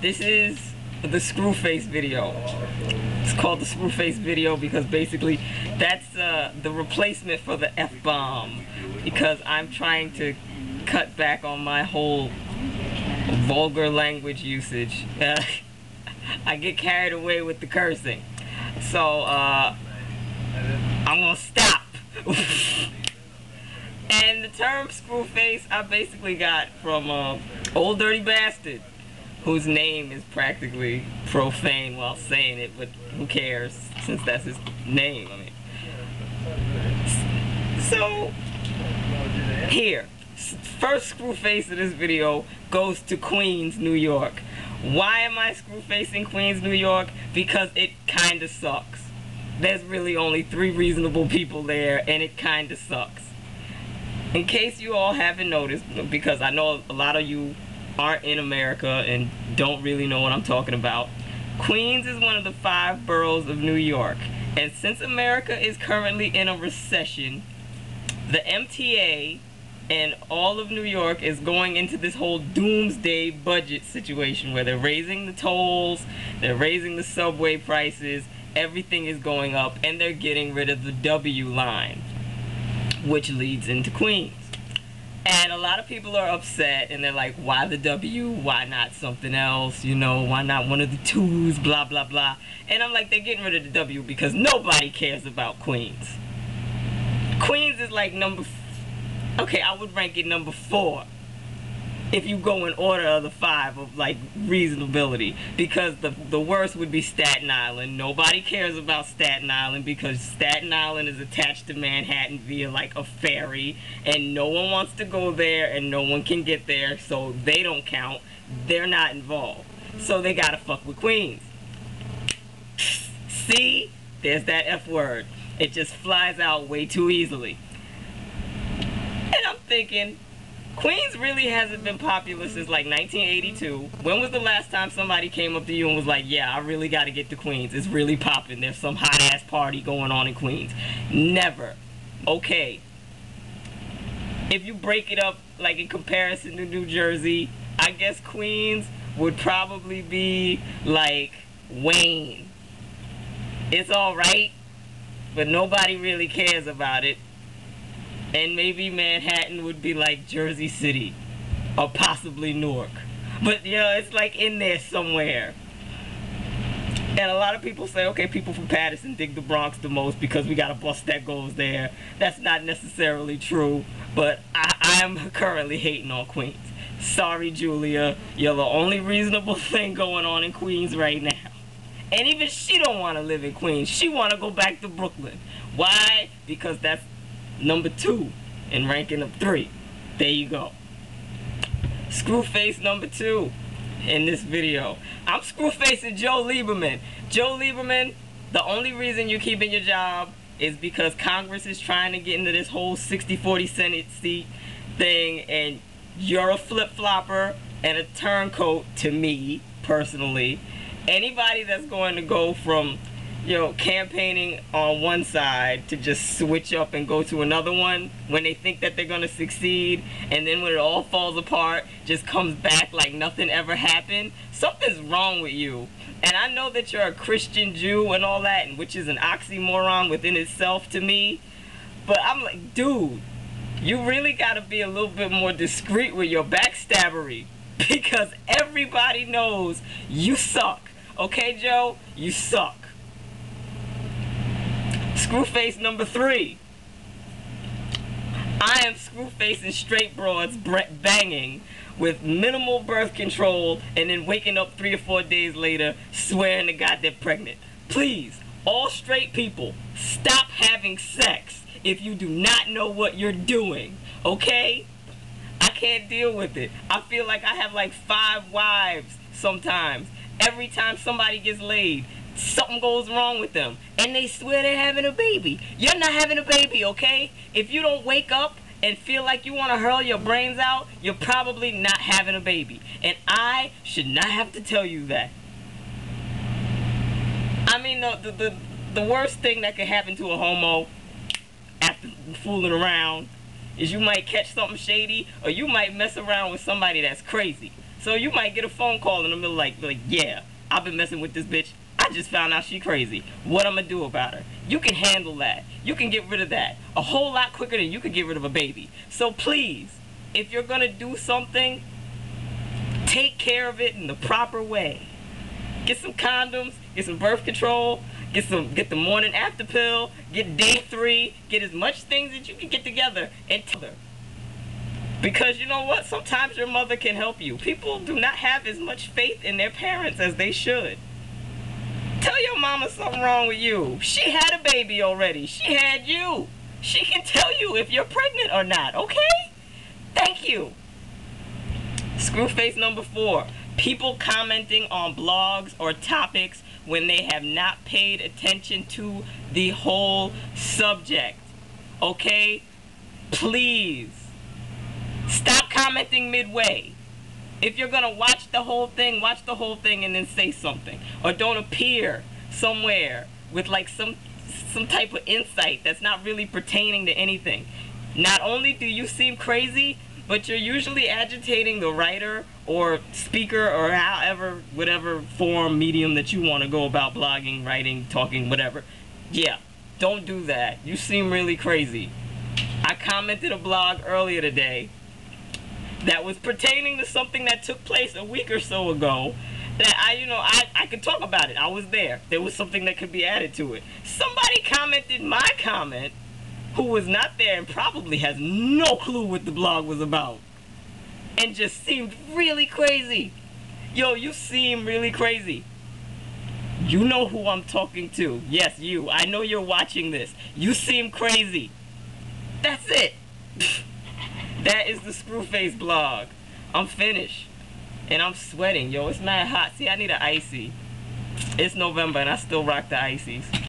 This is the Screwface video. It's called the Screwface video because basically that's the replacement for the F-bomb, because I'm trying to cut back on my whole vulgar language usage. I get carried away with the cursing, so I'm gonna stop. And the term Screwface I basically got from Old Dirty Bastard, whose name is practically profane while saying it, but who cares, since that's his name. I mean, so here, first Screwface of this video goes to Queens, New York. Why am I Screwfacing Queens, New York? Because it kinda sucks. There's really only 3 reasonable people there, and it kinda sucks. In case you all haven't noticed, because I know a lot of you aren't in America and don't really know what I'm talking about, Queens is one of the 5 boroughs of New York. And since America is currently in a recession, the MTA and all of New York is going into this whole doomsday budget situation where they're raising the tolls, they're raising the subway prices, everything is going up, and they're getting rid of the W line, which leads into Queens. And a lot of people are upset, and they're like, why the W? Why not something else? You know, why not one of the 2s? Blah, blah, blah. And I'm like, they're getting rid of the W because nobody cares about Queens. Queens is like okay, I would rank it number 4 if you go in order of the 5 of like reasonability, because the worst would be Staten Island. Nobody cares about Staten Island because Staten Island is attached to Manhattan via like a ferry, and no one wants to go there and no one can get there, so they don't count. They're not involved, so they gotta fuck with Queens. See, there's that F word. It just flies out way too easily. And I'm thinking, Queens really hasn't been popular since like 1982. When was the last time somebody came up to you and was like, yeah, I really got to get to Queens. It's really popping. There's some hot-ass party going on in Queens. Never. Okay. If you break it up like in comparison to New Jersey, I guess Queens would probably be like Wayne. It's alright, but nobody really cares about it. And maybe Manhattan would be like Jersey City, or possibly Newark. But you know, it's like in there somewhere. And a lot of people say, okay, people from Patterson dig the Bronx the most because we got a bus that goes there. That's not necessarily true, but I am currently hating on Queens. Sorry, Julia, you're the only reasonable thing going on in Queens right now. And even she don't want to live in Queens. She want to go back to Brooklyn. Why? Because that's number 2 in ranking of 3. There you go. Screwface number 2 in this video. I'm Screwfacing Joe Lieberman. Joe Lieberman, the only reason you're keeping your job is because Congress is trying to get into this whole 60-40 Senate seat thing, and you're a flip-flopper and a turncoat to me, personally. Anybody that's going to go from, you know, campaigning on one side to just switch up and go to another one when they think that they're gonna succeed, and then when it all falls apart, just comes back like nothing ever happened, something's wrong with you. And I know that you're a Christian Jew and all that, which is an oxymoron within itself to me, but I'm like, dude, you really gotta be a little bit more discreet with your backstabbery, because everybody knows you suck. Okay, Joe? You suck. Screwface number 3. I am Screwfacing straight broads banging with minimal birth control and then waking up 3 or 4 days later swearing to God they're pregnant. Please, all straight people, stop having sex if you do not know what you're doing, okay? I can't deal with it. I feel like I have like 5 wives sometimes. Every time somebody gets laid, something goes wrong with them, and they swear they're having a baby. You're not having a baby, okay? If you don't wake up and feel like you want to hurl your brains out, you're probably not having a baby. And I should not have to tell you that. I mean, the worst thing that could happen to a homo after fooling around is you might catch something shady, or you might mess around with somebody that's crazy. So you might get a phone call in the middle like, yeah, I've been messing with this bitch. I just found out she crazy. What I'm gonna do about her? You can handle that. You can get rid of that a whole lot quicker than you can get rid of a baby. So please, if you're gonna do something, take care of it in the proper way. Get some condoms, get some birth control, get the morning after pill, get day 3, get as much things that you can get together and tell her. Because you know what? Sometimes your mother can help you. People do not have as much faith in their parents as they should. Tell your mama something wrong with you. She had a baby already. She had you. She can tell you if you're pregnant or not, okay? Thank you. Screwface number 4. People commenting on blogs or topics when they have not paid attention to the whole subject. Okay? Please. Stop commenting midway. If you're gonna watch the whole thing and then say something. Or don't appear somewhere with like some type of insight that's not really pertaining to anything. Not only do you seem crazy, but you're usually agitating the writer or speaker or however, whatever form, medium that you want to go about blogging, writing, talking, whatever. Yeah, don't do that. You seem really crazy. I commented a blog earlier today that was pertaining to something that took place a week or so ago that I could talk about it. I was there. There was something that could be added to it. Somebody commented my comment who was not there and probably has no clue what the blog was about and just seemed really crazy. Yo, you seem really crazy. You know who I'm talking to. Yes, you. I know you're watching this. You seem crazy. That's it. That is the Screwface blog. I'm finished. And I'm sweating. Yo, it's mad hot. See, I need an icy. It's November and I still rock the ices.